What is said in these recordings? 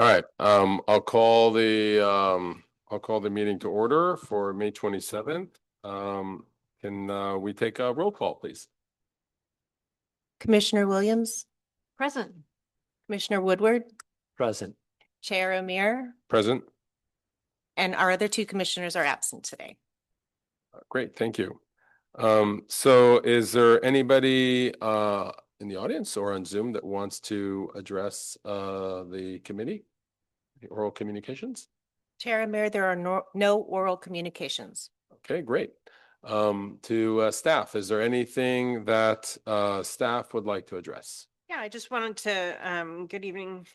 All right, I'll call the meeting to order for May 27th. Can we take a roll call, please? Commissioner Williams, Present. Commissioner Woodward, Present. Chair Amir, Present. and our other two commissioners are absent today. Great, thank you. So is there anybody in the audience or on Zoom that wants to address the committee, the oral communications? Chair Amir, there are no oral communications. Okay, great. To staff, is there anything that staff would like to address? Yeah, I just wanted to, good evening.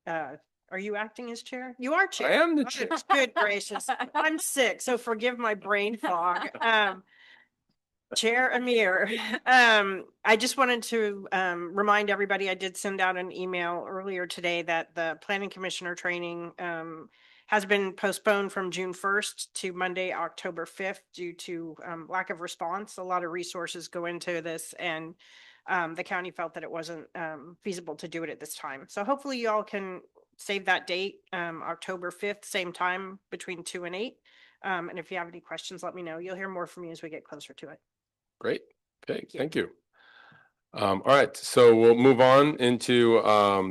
Are you acting as chair? You are chair. I am the Okay, chair. Good gracious. I'm sick, so forgive my brain fog. Chair Amir, I just wanted to remind everybody, I did send out an email earlier today that the planning commissioner training has been postponed from June 1st to Monday, October 5th due to lack of response. A lot of resources go into this, and the county felt that it wasn't feasible to do it at this time. So hopefully you all can save that date, October 5th, same time between 2 and 8. And if you have any questions, let me know. You'll hear more from me as we get closer to it. Great. Okay, thank you. All right, so we'll move on into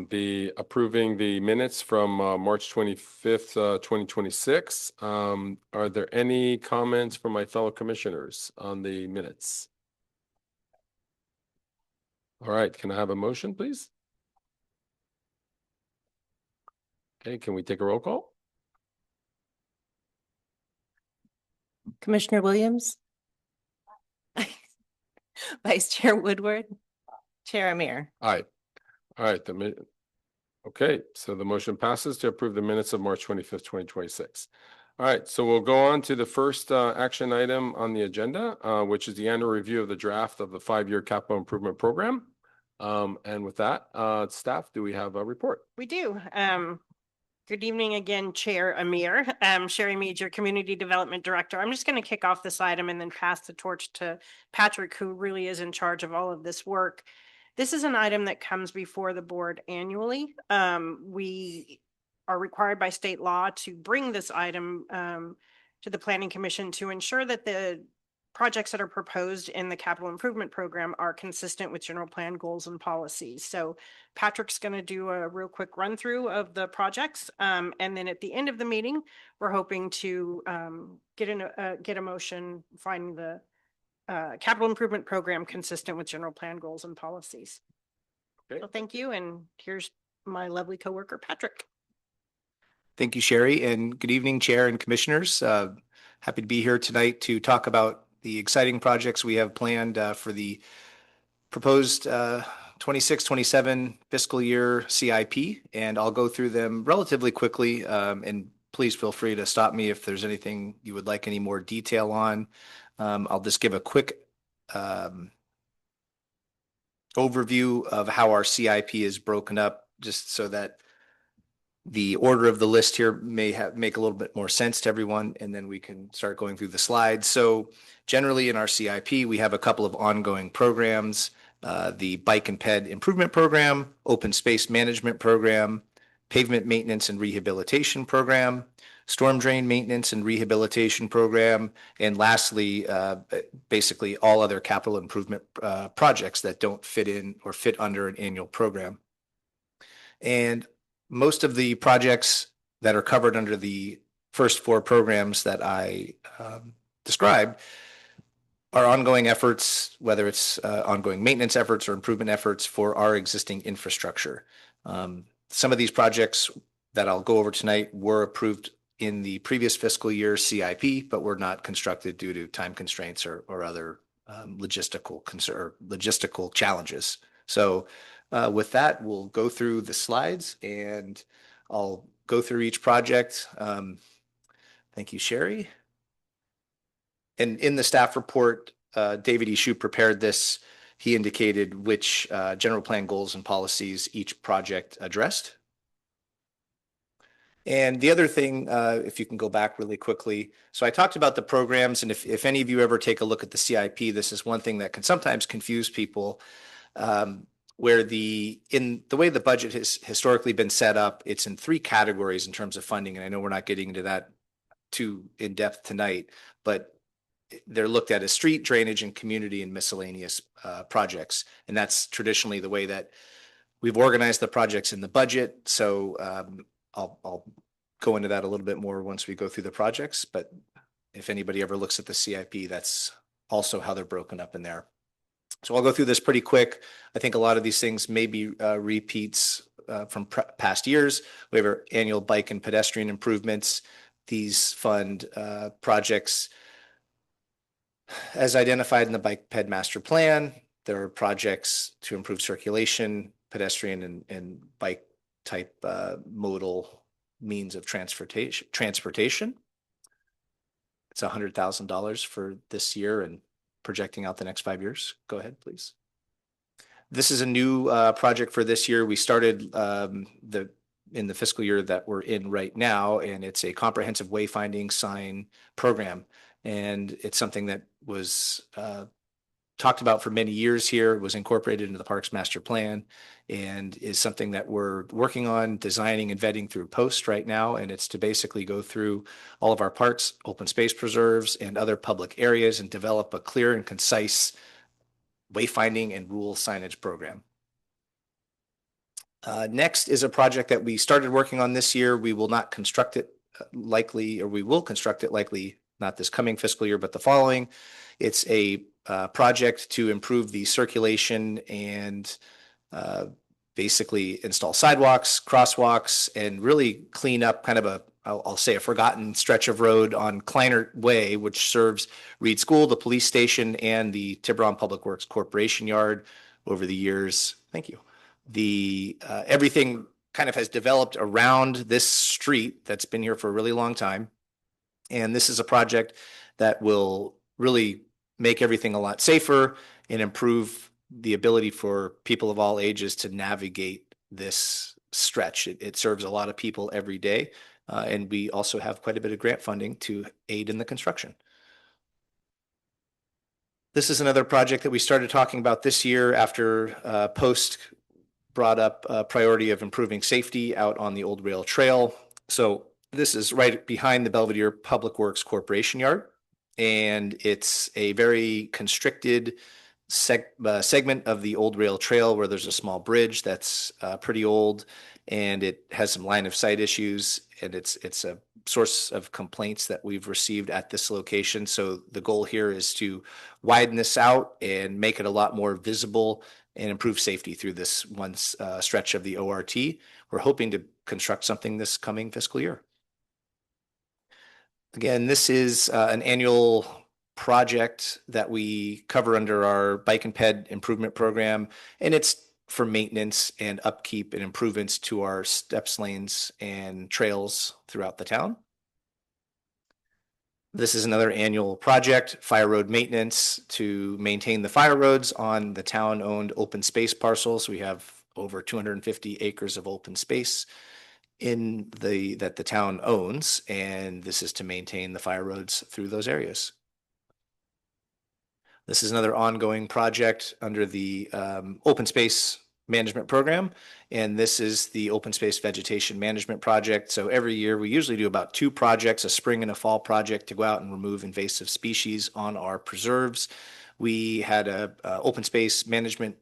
the approving the minutes from March 25th, 2026. Are there any comments from my fellow commissioners on the minutes? All right, can I have a motion, please? Okay, can we take a roll call? Commissioner Williams, Vice Chair Woodward, Chair Amir. Aye. All right, okay, so the motion passes to approve the minutes of March 25th, 2026. All right, so we'll go on to the first action item on the agenda, which is the annual review of the draft of the 5-year capital improvement program. And with that, staff, do we have a report? We do. Good evening again, Chair Amir. Sherry Mead, your Community Development Director. I'm just going to kick off this item and then pass the torch to Patrick, who really is in charge of all of this work. This is an item that comes before the board annually. We are required by state law to bring this item to the Planning Commission to ensure that the projects that are proposed in the capital improvement program are consistent with general plan goals and policies. So Patrick's going to do a real quick run through of the projects. And then at the end of the meeting, we're hoping to get a motion finding the capital improvement program consistent with general plan goals and policies. Okay. So thank you. And here's my lovely coworker, Patrick. Thank you, Sherry, and good evening, Chair and Commissioners. Happy to be here tonight to talk about the exciting projects we have planned for the proposed 26-27 fiscal year CIP, and I'll go through them relatively quickly, and please feel free to stop me if there's anything you would like any more detail on. I'll just give a quick overview of how our CIP is broken up, just so that the order of the list here may make a little bit more sense to everyone, and then we can start going through the slides. So generally in our CIP, we have a couple of ongoing programs, the Bike and Ped Improvement Program, Open Space Management Program, Pavement Maintenance and Rehabilitation Program, Storm Drain Maintenance and Rehabilitation Program, and lastly, basically all other capital improvement projects that don't fit in or fit under an annual program. And most of the projects that are covered under the first 4 programs that I described are ongoing efforts, whether it's ongoing maintenance efforts or improvement efforts for our existing infrastructure. Some of these projects that I'll go over tonight were approved in the previous fiscal year CIP, but were not constructed due to time constraints or other logistical challenges. So with that, we'll go through the slides and I'll go through each project. Thank you, Sherry. And in the staff report, David Ishu prepared this. He indicated which general plan goals and policies each project addressed. And the other thing, if you can go back really quickly. So I talked about the programs, and if any of you ever take a look at the CIP, this is one thing that can sometimes confuse people. where in the way the budget has historically been set up, it's in three categories in terms of funding. And I know we're not getting into that too in depth tonight, but they're looked at as street drainage and community and miscellaneous projects. And that's traditionally the way that we've organized the projects in the budget. So I'll go into that a little bit more once we go through the projects. But if anybody ever looks at the CIP, that's also how they're broken up in there. So I'll go through this pretty quick. I think a lot of these things may be repeats from past years. We have our annual bike and pedestrian improvements. These fund projects as identified in the Bike Ped Master Plan. There are projects to improve circulation, pedestrian and bike type modal means of transportation. It's $100,000 for this year and projecting out the next 5 years. Go ahead, please. This is a new project for this year. We started in the fiscal year that we're in right now, and it's a comprehensive wayfinding sign program. And it's something that was talked about for many years here. It was incorporated into the Parks Master Plan and is something that we're working on designing and vetting through POST right now. And it's to basically go through all of our parks, open space preserves, and other public areas and develop a clear and concise wayfinding and rule signage program. Next is a project that we started working on this year. We will not construct it likely, or we will construct it likely not this coming fiscal year, but the following. It's a project to improve the circulation and basically install sidewalks, crosswalks, and really clean up kind of I'll say a forgotten stretch of road on Kleinert Way, which serves Reed School, the police station, and the Tiburon Public Works Corporation yard over the years. Thank you. Everything kind of has developed around this street that's been here for a really long time. And this is a project that will really make everything a lot safer and improve the ability for people of all ages to navigate this stretch. It serves a lot of people every day. And we also have quite a bit of grant funding to aid in the construction. This is another project that we started talking about this year after POST brought up a priority of improving safety out on the Old Rail Trail. So this is right behind the Belvedere Public Works Corporation yard. And it's a very constricted segment of the Old Rail Trail where there's a small bridge that's pretty old, and it has some line of sight issues, and it's a source of complaints that we've received at this location. So the goal here is to widen this out and make it a lot more visible and improve safety through this one stretch of the ORT. We're hoping to construct something this coming fiscal year. Again, this is an annual project that we cover under our Bike and Ped Improvement Program, and it's for maintenance and upkeep and improvements to our steps, lanes, and trails throughout the town. This is another annual project, fire road maintenance, to maintain the fire roads on the town-owned open space parcels. We have over 250 acres of open space that the town owns, and this is to maintain the fire roads through those areas. This is another ongoing project under the Open Space Management Program, and this is the Open Space Vegetation Management Project. So every year we usually do about 2 projects, a spring and a fall project, to go out and remove invasive species on our preserves. We had a open space management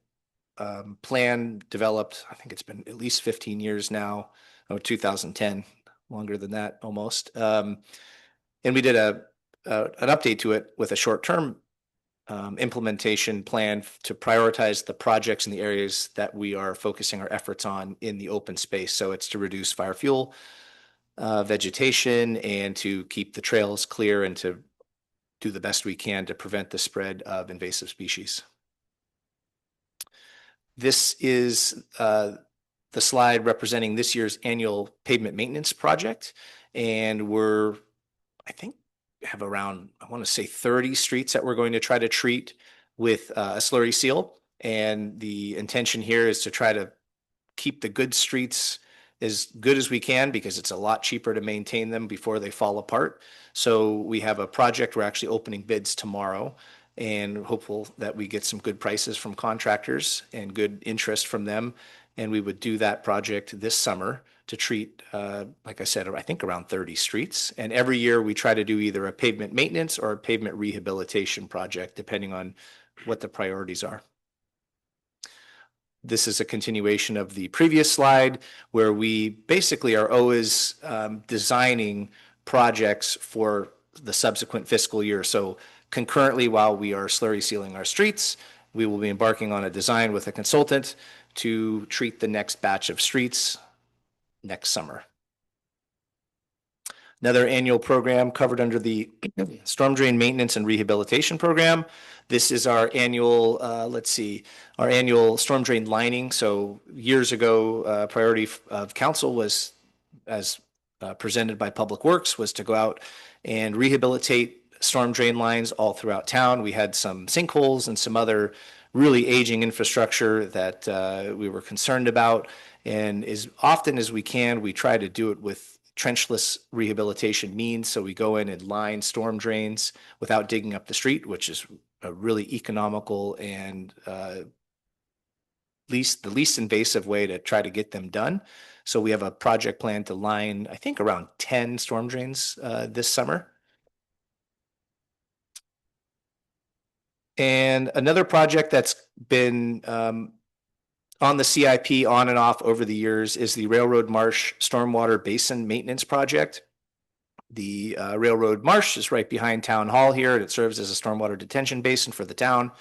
plan developed. I think it's been at least 15 years now. 2010, longer than that almost. And we did an update to it with a short-term implementation plan to prioritize the projects in the areas that we are focusing our efforts on in the open space. So it's to reduce fire fuel vegetation and to keep the trails clear and to do the best we can to prevent the spread of invasive species. This is the slide representing this year's annual pavement maintenance project. And I think, have around, I want to say 30 streets that we're going to try to treat with a slurry seal. And the intention here is to try to keep the good streets as good as we can, because it's a lot cheaper to maintain them before they fall apart. So we have a project, we're actually opening bids tomorrow, and hopeful that we get some good prices from contractors and good interest from them. And we would do that project this summer to treat, like I said, I think around 30 streets. And every year we try to do either a pavement maintenance or a pavement rehabilitation project, depending on what the priorities are. This is a continuation of the previous slide where we basically are always designing projects for the subsequent fiscal year. So concurrently, while we are slurry sealing our streets, we will be embarking on a design with a consultant to treat the next batch of streets next summer. Another annual program covered under the Storm Drain Maintenance and Rehabilitation Program. This is our annual, our annual storm drain lining. So years ago, priority of council was, as presented by Public Works, was to go out and rehabilitate storm drain lines all throughout town. We had some sinkholes and some other really aging infrastructure that we were concerned about. And as often as we can, we try to do it with trenchless rehabilitation means. So we go in and line storm drains without digging up the street, which is a really economical and the least invasive way to try to get them done. So we have a project plan to line, I think, around 10 storm drains this summer. And another project that's been on the CIP on and off over the years is the Railroad Marsh Stormwater Basin Maintenance Project. The Railroad Marsh is right behind Town Hall here, and it serves as a stormwater detention basin for the town.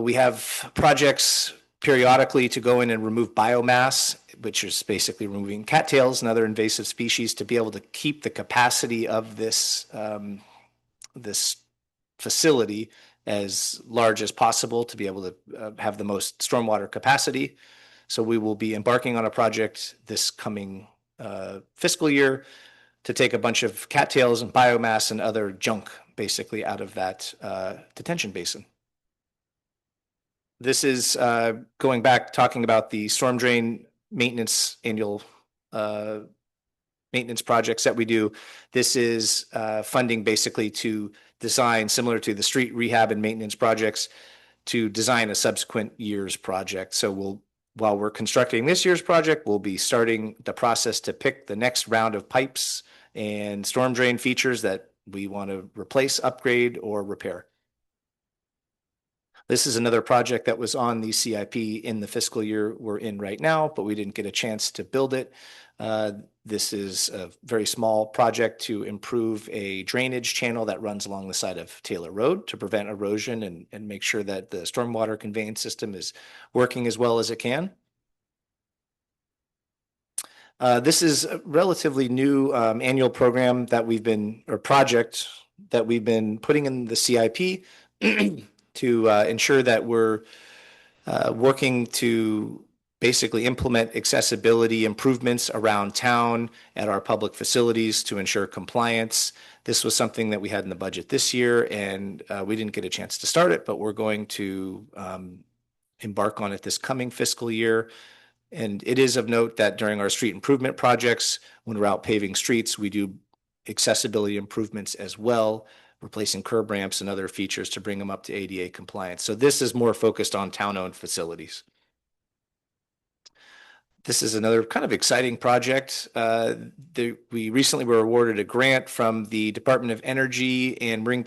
We have projects periodically to go in and remove biomass, which is basically removing cattails and other invasive species, to be able to keep the capacity of this, this facility as large as possible, to be able to have the most stormwater capacity. So we will be embarking on a project this coming fiscal year to take a bunch of cattails and biomass and other junk basically out of that detention basin. This is going back, talking about the storm drain maintenance annual maintenance projects that we do. This is funding basically to design, similar to the street rehab and maintenance projects, to design a subsequent year's project. So while we're constructing this year's project, we'll be starting the process to pick the next round of pipes and storm drain features that we want to replace, upgrade, or repair. This is another project that was on the CIP in the fiscal year we're in right now, but we didn't get a chance to build it. This is a very small project to improve a drainage channel that runs along the side of Taylor Road to prevent erosion and make sure that the stormwater conveyance system is working as well as it can. This is a relatively new annual program that we've been, or project that we've been putting in the CIP to ensure that we're working to basically implement accessibility improvements around town at our public facilities to ensure compliance. This was something that we had in the budget this year, and we didn't get a chance to start it, but we're going to embark on it this coming fiscal year. And it is of note that during our street improvement projects, when we're out paving streets, we do accessibility improvements as well, replacing curb ramps and other features to bring them up to ADA compliance. So this is more focused on town-owned facilities. This is another kind of exciting project. We recently were awarded a grant from the Department of Energy and Marine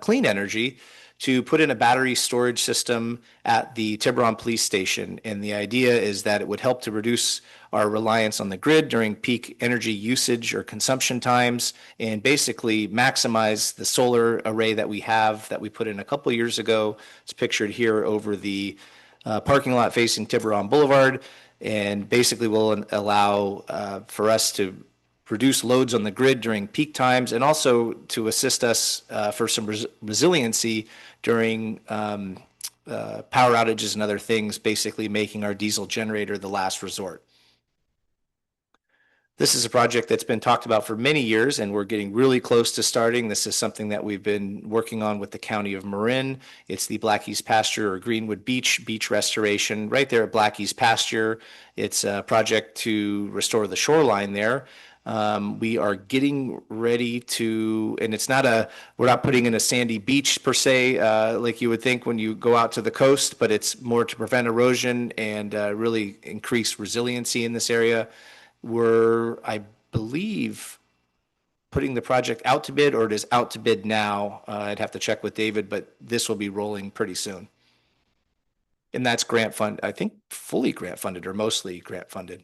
Clean Energy to put in a battery storage system at the Tiburon Police Station. And the idea is that it would help to reduce our reliance on the grid during peak energy usage or consumption times, and basically maximize the solar array that we have that we put in a couple years ago. It's pictured here over the parking lot facing Tiburon Boulevard, and basically will allow for us to reduce loads on the grid during peak times, and also to assist us for some resiliency during power outages and other things, basically making our diesel generator the last resort. This is a project that's been talked about for many years, and we're getting really close to starting. This is something that we've been working on with the County of Marin. It's the Blackie's Pasture or Greenwood beach restoration right there at Blackie's Pasture. It's a project to restore the shoreline there. We are getting ready to, and we're not putting in a sandy beach per se, like you would think when you go out to the coast, but it's more to prevent erosion and really increase resiliency in this area. We're, I believe, putting the project out to bid, or it is out to bid now. I'd have to check with David, but this will be rolling pretty soon. And that's grant fund, I think fully grant funded or mostly grant funded.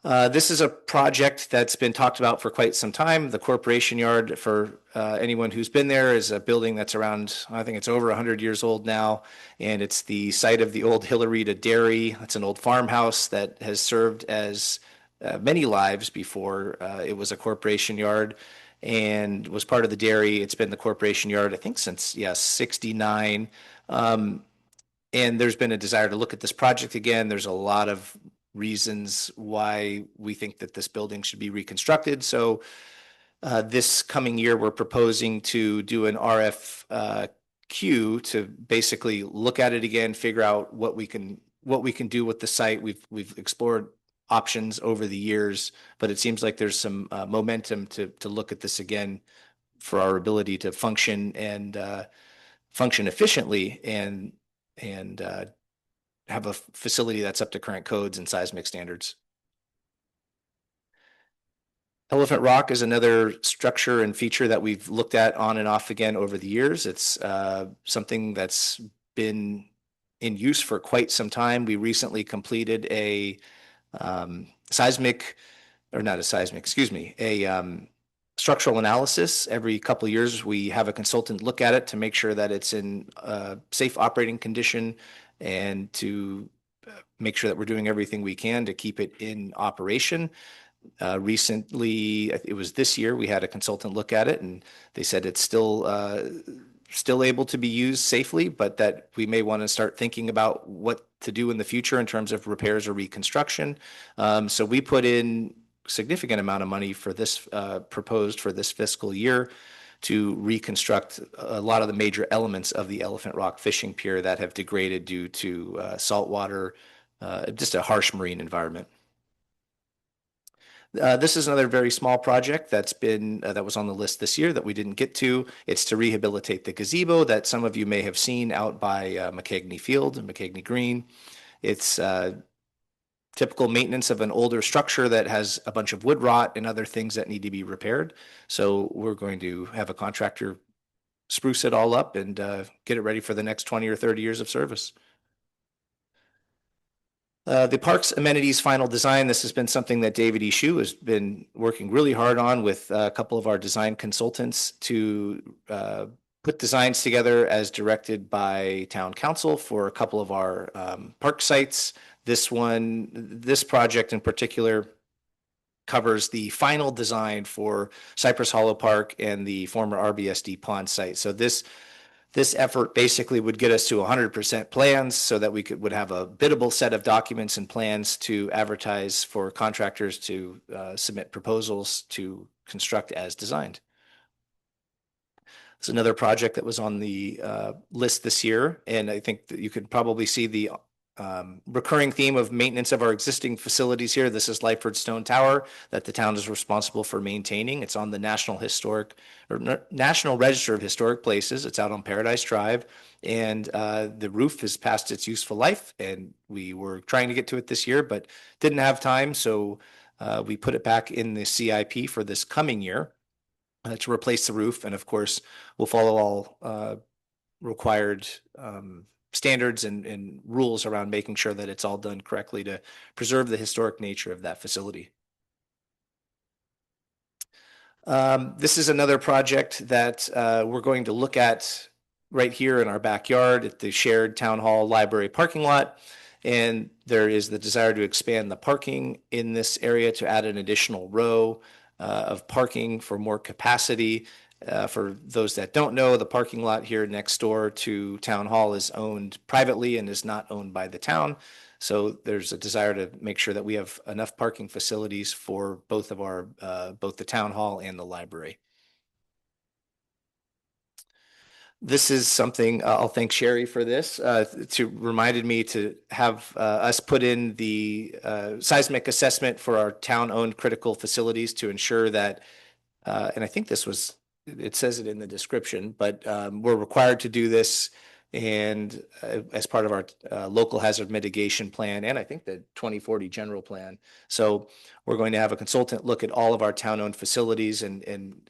This is a project that's been talked about for quite some time. The Corporation Yard, for anyone who's been there, is a building that's around, I think it's over 100 years old now, and it's the site of the old Hillerita Dairy. It's an old farmhouse that has served as many lives before it was a Corporation Yard and was part of the dairy. It's been the Corporation Yard, I think, since, 69. And there's been a desire to look at this project again. There's a lot of reasons why we think that this building should be reconstructed. So this coming year, we're proposing to do an RFQ to basically look at it again, figure out what we can do with the site. We've explored options over the years, but it seems like there's some momentum to look at this again for our ability to function and function efficiently and have a facility that's up to current codes and seismic standards. Elephant Rock is another structure and feature that we've looked at on and off again over the years. It's something that's been in use for quite some time. We recently completed a structural analysis. Every couple of years, we have a consultant look at it to make sure that it's in safe operating condition and to make sure that we're doing everything we can to keep it in operation. Recently, it was this year, we had a consultant look at it and they said it's still able to be used safely, but that we may want to start thinking about what to do in the future in terms of repairs or reconstruction. So we put in significant amount of money for this proposed for this fiscal year to reconstruct a lot of the major elements of the Elephant Rock fishing pier that have degraded due to saltwater, just a harsh marine environment. This is another very small project that was on the list this year that we didn't get to. It's to rehabilitate the gazebo that some of you may have seen out by McKegney Field and McKegney Green. It's typical maintenance of an older structure that has a bunch of wood rot and other things that need to be repaired. So we're going to have a contractor spruce it all up and get it ready for the next 20 or 30 years of service. The park's amenities final design, this has been something that David Ishu has been working really hard on with a couple of our design consultants to put designs together as directed by town council for a couple of our park sites. This project in particular covers the final design for Cypress Hollow Park and the former RBSD pond site. So this effort basically would get us to 100% plans so that we would have a biddable set of documents and plans to advertise for contractors to submit proposals to construct as designed. It's another project that was on the list this year, and I think that you could probably see the recurring theme of maintenance of our existing facilities here. This is Lyford Stone Tower that the town is responsible for maintaining. It's on the National Register of Historic Places. It's out on Paradise Drive, and the roof has passed its useful life, and we were trying to get to it this year, but didn't have time, so we put it back in the CIP for this coming year to replace the roof, and of course, we'll follow all required standards and rules around making sure that it's all done correctly to preserve the historic nature of that facility. This is another project that we're going to look at right here in our backyard at the shared town hall library parking lot. And there is the desire to expand the parking in this area to add an additional row of parking for more capacity. For those that don't know, the parking lot here next door to Town Hall is owned privately and is not owned by the town. So there's a desire to make sure that we have enough parking facilities for both the Town Hall and the library. This is something, I'll thank Sherry for this, to reminded me to have us put in the seismic assessment for our town-owned critical facilities to ensure that, and I think this was, it says it in the description, but we're required to do this and as part of our local hazard mitigation plan, and I think the 2040 general plan. So we're going to have a consultant look at all of our town-owned facilities and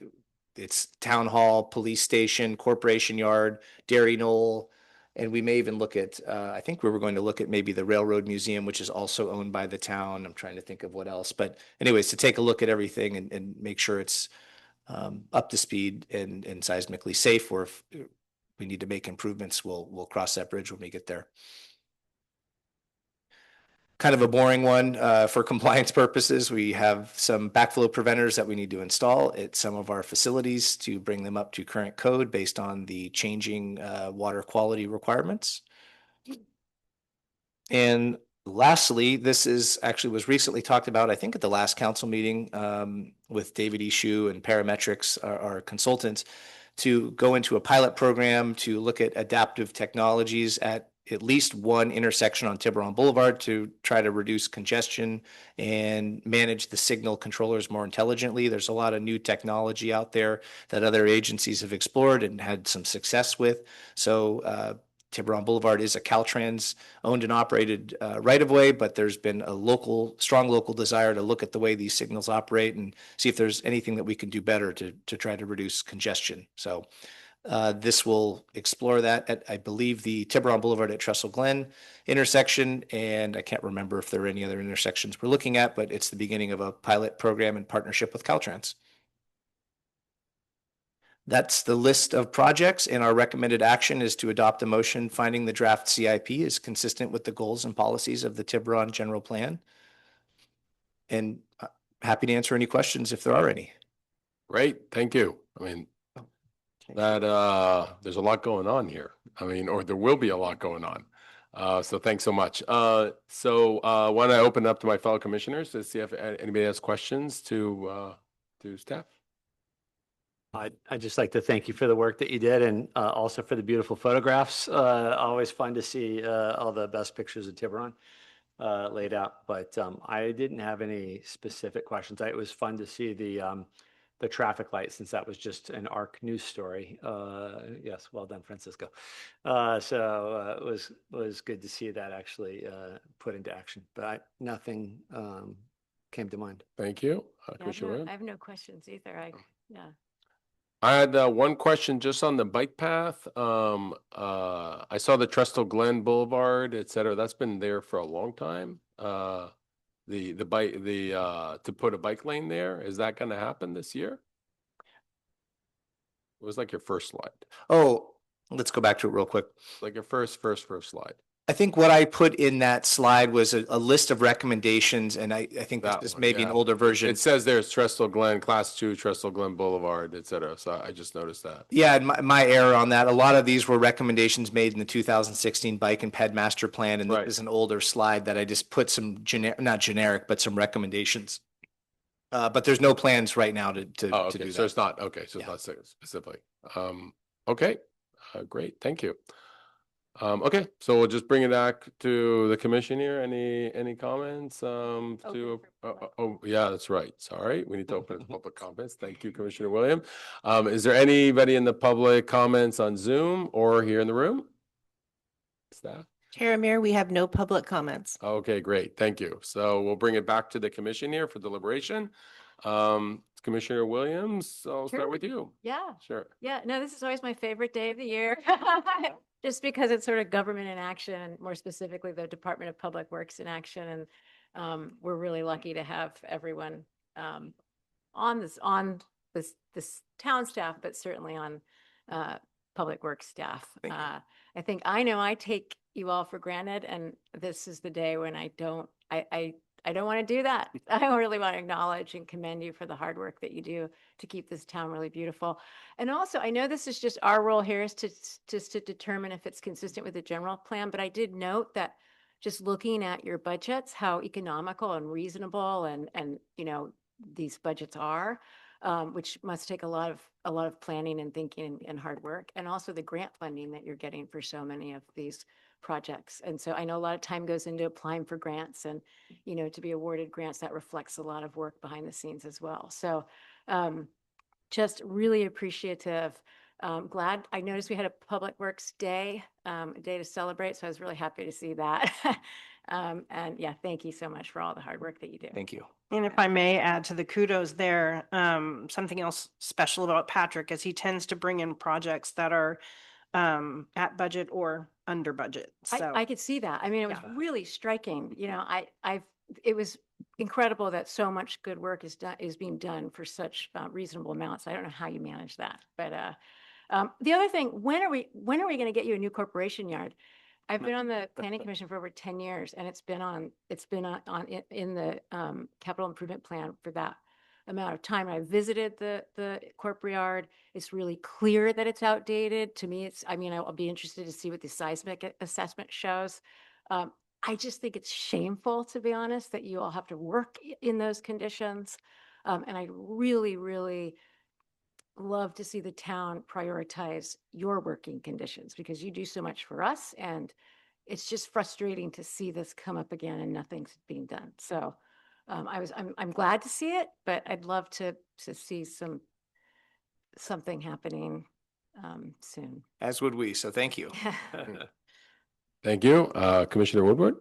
it's town hall, police station, corporation yard, dairy knoll. And we may even look at, I think we were going to look at maybe the railroad museum, which is also owned by the town. I'm trying to think of what else, but anyways, to take a look at everything and make sure it's up to speed and seismically safe, or if we need to make improvements, we'll cross that bridge when we get there. Kind of a boring one for compliance purposes. We have some backflow preventers that we need to install at some of our facilities to bring them up to current code based on the changing water quality requirements. And lastly, this is actually was recently talked about, I think at the last council meeting with David Ishu and Parametrics, our consultants, to go into a pilot program to look at adaptive technologies at least one intersection on Tiburon Boulevard to try to reduce congestion and manage the signal controllers more intelligently. There's a lot of new technology out there that other agencies have explored and had some success with. So Tiburon Boulevard is a Caltrans owned and operated right-of-way, but there's been a strong local desire to look at the way these signals operate and see if there's anything that we can do better to try to reduce congestion. So this will explore that at, I believe, the Tiburon Boulevard at Trestle Glen intersection, and I can't remember if there are any other intersections we're looking at, but it's the beginning of a pilot program in partnership with Caltrans. That's the list of projects, and our recommended action is to adopt a motion finding the draft CIP is consistent with the goals and policies of the Tiburon General Plan. And happy to answer any questions if there are any. Great, thank you. I mean, that there's a lot going on here. I mean, or there will be a lot going on. So thanks so much. Why don't I open up to my fellow commissioners to see if anybody has questions to staff? I'd just like to thank you for the work that you did and also for the beautiful photographs. Always fun to see all the best pictures of Tiburon laid out. But I didn't have any specific questions. It was fun to see the traffic light, since that was just an ARC news story. Yes, well done, Francisco. So it was good to see that actually put into action. But nothing came to mind. Thank you. Yeah, Commissioner Williams? I have no questions either. Yeah. I had one question just on the bike path. I saw the Trestle Glen Boulevard, et cetera. That's been there for a long time. To put a bike lane there, is that going to happen this year? It was like your first slide, Oh, let's go back to it real quick. like your first slide. I think what I put in that slide was a list of recommendations, and I think That this one, may be an yeah. older version. It says there's Trestle Glen, Class 2, Trestle Glen Boulevard, et cetera. So I just noticed that. Yeah, and my error on that. A lot of these were recommendations made in the 2016 Bike and Ped Master Plan, and Right. this is an older slide that I just put some not generic, but some recommendations. But there's no plans right now to Oh, to okay. do So that. it's not, okay. So it's Yeah. not specifically. Okay. Great. Thank you. Okay, so we'll just bring it back to the commission here. Any comments? Yeah, that's right. Sorry, we need to open it to public comments. Thank you, Commissioner William. Is there anybody in the public comments on Zoom or here in the room? Staff? Chair Amir, we have no public comments. Okay, great. Thank you. So we'll bring it back to the commission here for deliberation. Commissioner Williams, I'll start Sure. with you. Yeah, Sure. yeah. No, this is always my favorite day of the year. Just because it's sort of government in action, more specifically the Department of Public Works in action. And we're really lucky to have everyone on this town staff, but certainly on Public Works staff. Thank you. I think I take you all for granted, and this is the day when I don't want to do that. I really want to acknowledge and commend you for the hard work that you do to keep this town really beautiful. And also, I know this is just our role here is to determine if it's consistent with the general plan, but I did note that just looking at your budgets, how economical and reasonable and these budgets are. which must take a lot of planning and thinking and hard work, and also the grant funding that you're getting for so many of these projects. And so I know a lot of time goes into applying for grants, and, you know, to be awarded grants, that reflects a lot of work behind the scenes as well. So just really appreciative. Glad, I noticed we had a Public Works Day, a day to celebrate, so I was really happy to see that. And yeah, thank you so much for all the hard work that you do. Thank you. And if I may add to the kudos there, something else special about Patrick is he tends to bring in projects that are at budget or under budget. So I could see that. I mean, it was Yeah. really striking. You know, it was incredible that so much good work is being done for such reasonable amounts. I don't know how you manage that, but the other thing, when are we going to get you a new corporation yard? I've been on the planning commission for over 10 years, and it's been in the capital improvement plan for that amount of time. I visited the corporate yard. It's really clear that it's outdated. To me, I'll be interested to see what the seismic assessment shows. I just think it's shameful, to be honest, that you all have to work in those conditions. And I really, really love to see the town prioritize your working conditions, because you do so much for us, and it's just frustrating to see this come up again and nothing's being done. So I'm glad to see it, but I'd love to see something happening soon. As would we. So thank you. Thank you. Commissioner Woodward?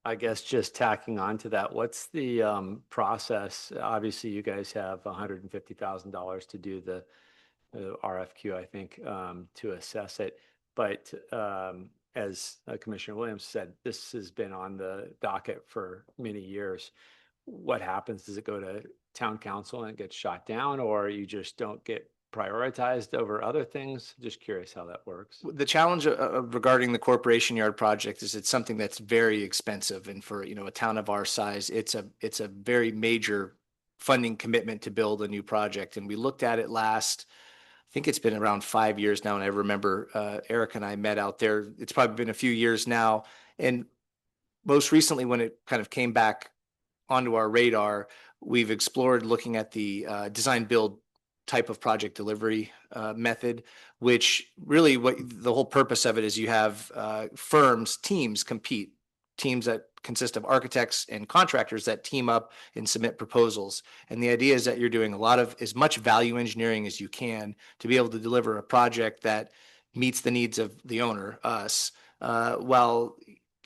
I guess just tacking on to that, what's the process? Obviously, you guys have $150,000 to do the RFQ, I think, to assess it. But as Commissioner Williams said, this has been on the docket for many years. What happens? Does it go to town council and it gets shot down, or you just don't get prioritized over other things? Just curious how that works. The challenge regarding the corporation yard project is it's something that's very expensive, and for, you know, a town of our size, it's a very major funding commitment to build a new project. And we looked at it last, I think it's been around 5 years now, and I remember Eric and I met out there. It's probably been a few years now, and most recently, when it kind of came back onto our radar, we've explored looking at the design build type of project delivery method, which really what the whole purpose of it is, you have teams compete, teams that consist of architects and contractors that team up and submit proposals. And the idea is that you're doing as much value engineering as you can to be able to deliver a project that meets the needs of the owner, us, while,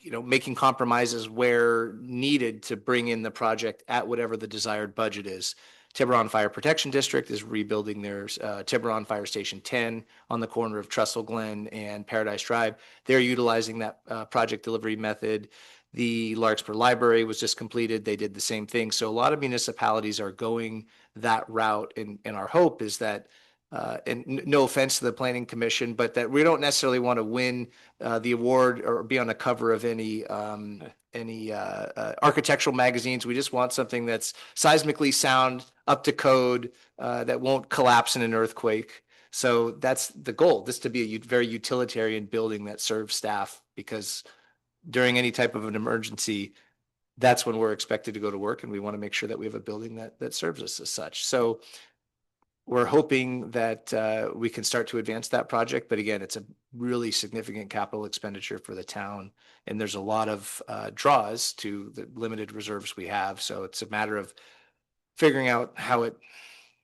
you know, making compromises where needed to bring in the project at whatever the desired budget is. Tiburon Fire Protection District is rebuilding their Tiburon Fire Station 10 on the corner of Trestle Glen and Paradise Drive. They're utilizing that project delivery method. The Larkspur Library was just completed. They did the same thing. So a lot of municipalities are going that route. And our hope is that, and no offense to the Planning Commission, but that we don't necessarily want to win the award or be on the cover of any architectural magazines. We just want something that's seismically sound, up to code, that won't collapse in an earthquake. So that's the goal, this to be a very utilitarian building that serves staff, because during any type of an emergency, that's when we're expected to go to work, and we want to make sure that we have a building that serves us as such. So we're hoping that we can start to advance that project. But again, it's a really significant capital expenditure for the town, and there's a lot of draws to the limited reserves we have. So it's a matter of figuring out how it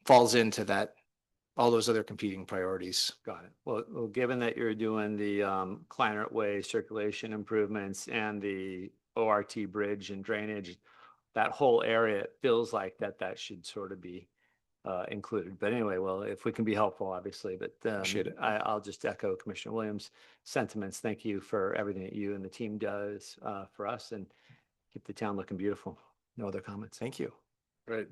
falls into all those other competing priorities. Got it. Well, given that you're doing the Kleinert Way circulation improvements and the ORT bridge and drainage, that whole area, it feels like that should sort of be included. But anyway, well, if we can be helpful, obviously, but Appreciate it. I'll just echo Commissioner Williams' sentiments. Thank you for everything that you and the team does for us, and keep the town looking beautiful. No other comments? Thank you. Right.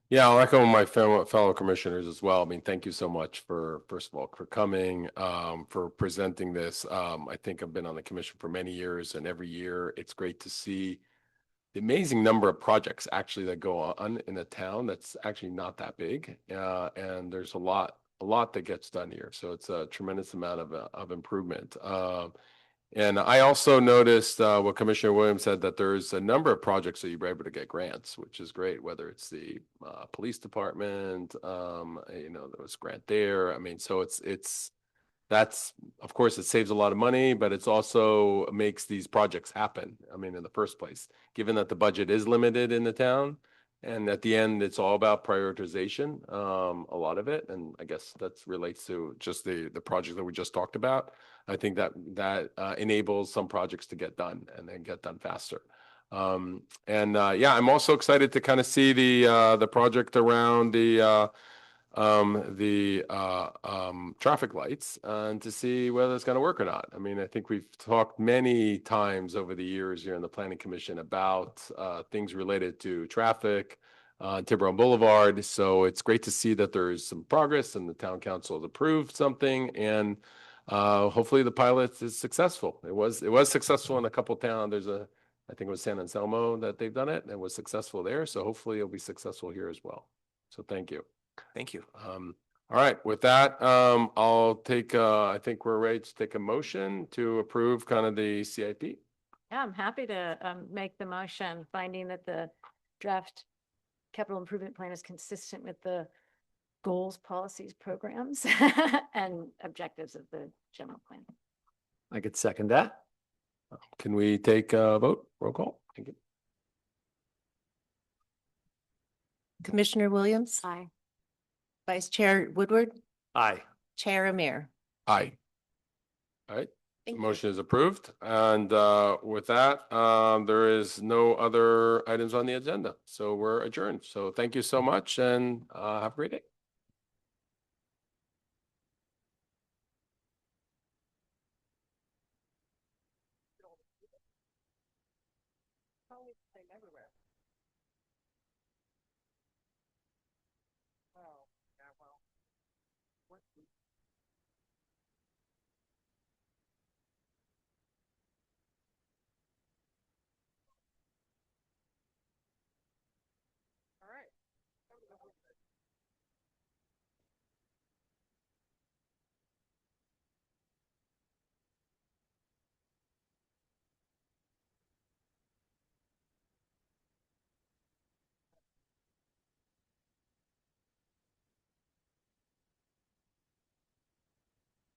Yeah, I'll echo my fellow commissioners as well. I mean, thank you so much first of all, for coming, for presenting this. I think I've been on the commission for many years, and every year it's great to see the amazing number of projects actually that go on in a town that's actually not that big. And there's a lot that gets done here. So it's a tremendous amount of improvement. And I also noticed what Commissioner Williams said, that there's a number of projects that you were able to get grants, which is great, whether it's the police department, there was grant there. I mean, so that's, of course, it saves a lot of money, but it's also makes these projects happen. I mean, in the first place, given that the budget is limited in the town. And at the end, it's all about prioritization, a lot of it. And I guess that relates to just the project that we just talked about. I think that enables some projects to get done and then get done faster. Yeah, I'm also excited to kind of see the project around the traffic lights and to see whether it's going to work or not. I mean, I think we've talked many times over the years here in the Planning Commission about things related to traffic on Tiburon Boulevard. So it's great to see that there's some progress and the town council has approved something, and hopefully the pilot is successful. It was successful in a couple of towns. I think it was San Anselmo that they've done it and it was successful there. So hopefully it'll be successful here as well. So thank you. Thank you. All right, with that, I'll take, I think we're ready to take a motion to approve kind of the CIP. Yeah, I'm happy to make the motion, finding that the draft capital improvement plan is consistent with the goals, policies, programs, and objectives of the general plan. I could second that. Can we take a vote? Roll call. Thank you. Commissioner Williams, Aye. Vice Chair Woodward, Aye. Chair Amir. Aye. All right, Thank you. motion is approved. And with that, there is no other items on the agenda. So we're adjourned. So thank you so much and have a great day.